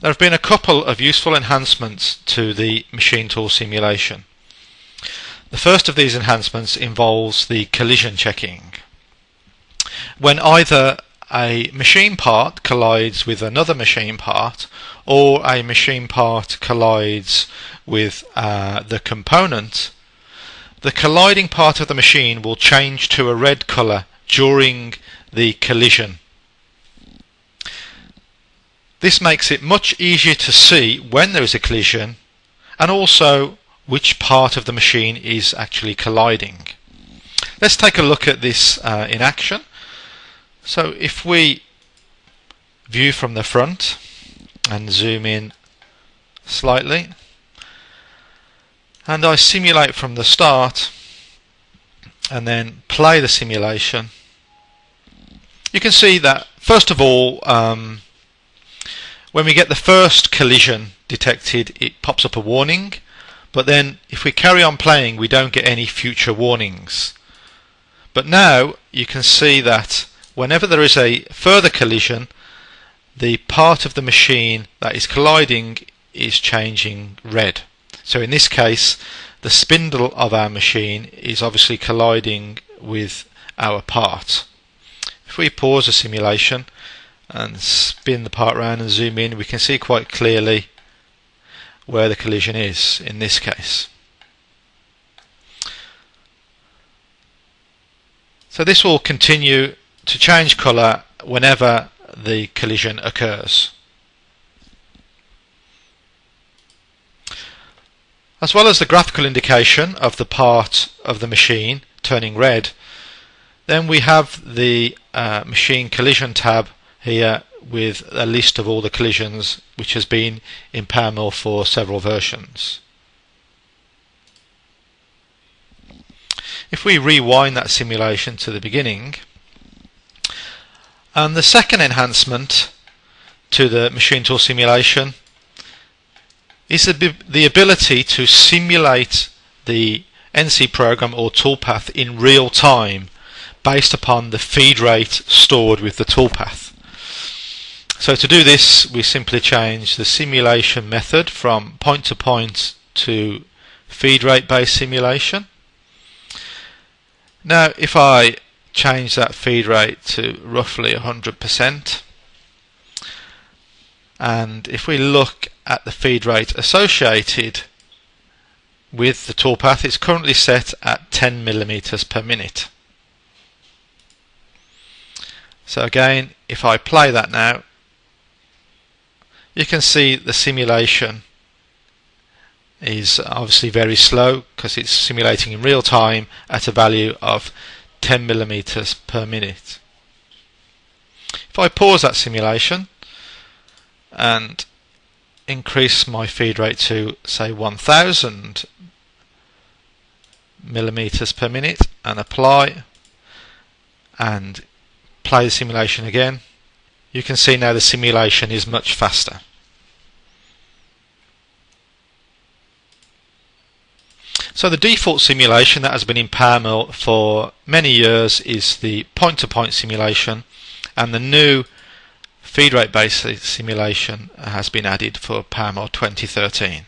There have been a couple of useful enhancements to the machine tool simulation. The first of these enhancements involves the collision checking. When either a machine part collides with another machine part, or a machine part collides with the component, the colliding part of the machine will change to a red colour during the collision. This makes it much easier to see when there is a collision and also which part of the machine is actually colliding. Let's take a look at this in action. So if we view from the front and zoom in slightly, and I simulate from the start and then play the simulation, you can see that first of all, when we get the first collision detected, it pops up a warning, but then if we carry on playing we don't get any future warnings. But now you can see that whenever there is a further collision, the part of the machine that is colliding is changing red. So in this case, the spindle of our machine is obviously colliding with our part. If we pause the simulation and spin the part around and zoom in, we can see quite clearly where the collision is in this case. So this will continue to change colour whenever the collision occurs. As well as the graphical indication of the part of the machine turning red, then we have the machine collision tab here with a list of all the collisions which has been in PowerMILL for several versions. If we rewind that simulation to the beginning, and the second enhancement to the machine tool simulation is the ability to simulate the NC program or toolpath in real time based upon the feed rate stored with the toolpath. So to do this, we simply change the simulation method from point to point to feed rate based simulation. Now if I change that feed rate to roughly 100%, and if we look at the feed rate associated with the toolpath, it's currently set at 10 millimeters per minute. So again, if I play that now, you can see the simulation is obviously very slow because it's simulating in real time at a value of 10 millimeters per minute. If I pause that simulation and increase my feed rate to say 1000 millimeters per minute and apply and play the simulation again, you can see now the simulation is much faster. So the default simulation that has been in PowerMILL for many years is the point-to-point simulation, and the new feed rate based simulation has been added for PowerMILL 2013.